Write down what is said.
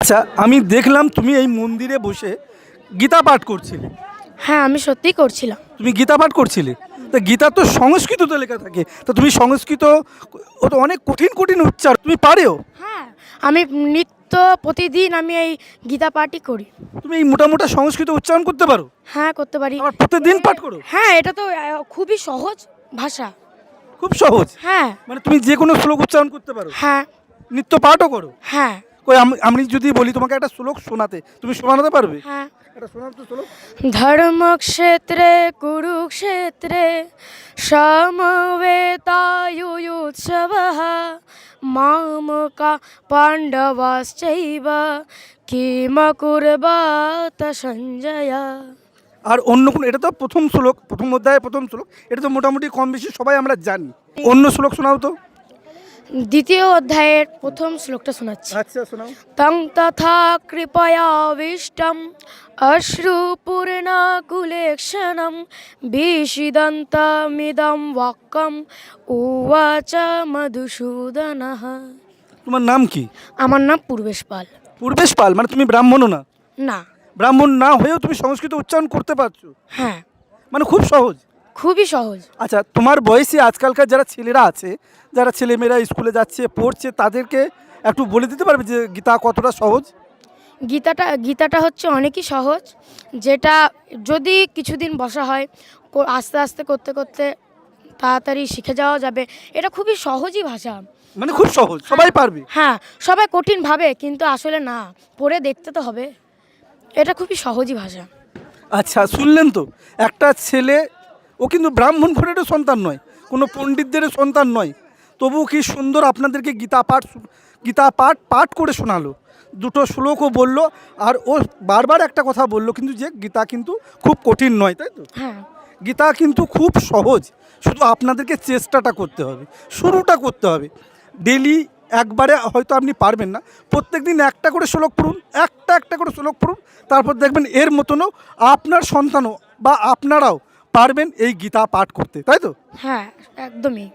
আচ্ছা, আমি দেখলাম তুমি এই মন্দিরে বসে গীতা পাঠ করছিলে। হ্যাঁ, আমি সত্যিই করছিলাম। তুমি গীতা পাঠ করছিলে? তা গীতা তো সংস্কৃততে লেখা থাকে, তা তুমি সংস্কৃত, ও তো অনেক কঠিন কঠিন উচ্চার, তুমি পারেও? হ্যাঁ, আমি নিত্য প্রতিদিন আমি এই গীতা পাঠই করি। তুমি এই মোটা মোটা সংস্কৃত উচ্চারণ করতে পারো? হ্যাঁ, করতে পারি। আবার প্রতিদিন পাঠ করো? হ্যাঁ, এটা তো খুবই সহজ ভাষা। খুব সহজ? হ্যাঁ, মানে তুমি যে কোনো শ্লোক উচ্চারণ করতে পারো? হ্যাঁ, নিত্য পাঠও করো? হ্যাঁ, কই আমি যদি বলি তোমাকে একটা শ্লোক শোনাতে, তুমি শোনাতে পারবে? হ্যাঁ। একটা শোনাও তো শ্লোক। ধর্মক্ষেত্রে কুরুক্ষেত্রে সমবেতায়ুৎসবः মামকা পাণ্ডবাশ্চৈব কিমকুর্বত সঞ্জয়। আর অন্য কোনো, এটা তো প্রথম শ্লোক, প্রথম অধ্যায়ের প্রথম শ্লোক, এটা তো মোটামুটি কম বেশি সবাই আমরা জানি। অন্য শ্লোক শোনাও তো। দ্বিতীয় অধ্যায়ের প্রথম শ্লোকটা শোনাচ্ছি। আচ্ছা, শোনাও। তং তথা কৃপয়াবিষ্টম অশ্রুপূর্ণকুলেক্ষণম বিষিদন্তমিদং বাক্যম উবাচ মধুসূদনঃ। তোমার নাম কি? আমার নাম পূর্বেশ পাল। পূর্বেশ পাল? মানে তুমি ব্রাহ্মণও না? না। ব্রাহ্মণ না হয়েও তুমি সংস্কৃত উচ্চারণ করতে পারছো? হ্যাঁ, মানে খুব সহজ। খুবই সহজ। আচ্ছা, তোমার বয়সী আজকালকার যারা ছেলেরা আছে, যারা ছেলেমেয়েরা স্কুলে যাচ্ছে, পড়ছে, তাদেরকে একটু বলে দিতে পারবে যে গীতা কতটা সহজ? গীতাটা হচ্ছে অনেকই সহজ, যেটা যদি কিছুদিন বসা হয়, আস্তে আস্তে করতে করতে তাড়াতাড়ি শিখে যাওয়া যাবে। এটা খুবই সহজই ভাষা। মানে খুব সহজ, সবাই পারবে? হ্যাঁ, সবাই কঠিন ভাবে, কিন্তু আসলে না, পড়ে দেখতে তো হবে। এটা খুবই সহজই ভাষা। আচ্ছা, শুনলেন তো, একটা ছেলে, ও কিন্তু ব্রাহ্মণ ঘরেরও সন্তান নয়, কোনো পণ্ডিতদেরও সন্তান নয়, তবু কি সুন্দর আপনাদেরকে গীতা পাঠ পাঠ করে শোনালো, দুটো শ্লোকও বললো। আর ও বারবার একটা কথা বললো কিন্তু, যে গীতা কিন্তু খুব কঠিন নয়, তাই তো? হ্যাঁ, গীতা কিন্তু খুব সহজ, শুধু আপনাদেরকে চেষ্টাটা করতে হবে, শুরুটা করতে হবে। ডেলি একবারে হয়তো আপনি পারবেন না, প্রত্যেক দিন একটা করে শ্লোক পড়ুন, একটা করে শ্লোক পড়ুন, তারপর দেখবেন এর মতনও আপনার সন্তানও বা আপনারাও পারবেন এই গীতা পাঠ করতে, তাই তো? হ্যাঁ, একদমই।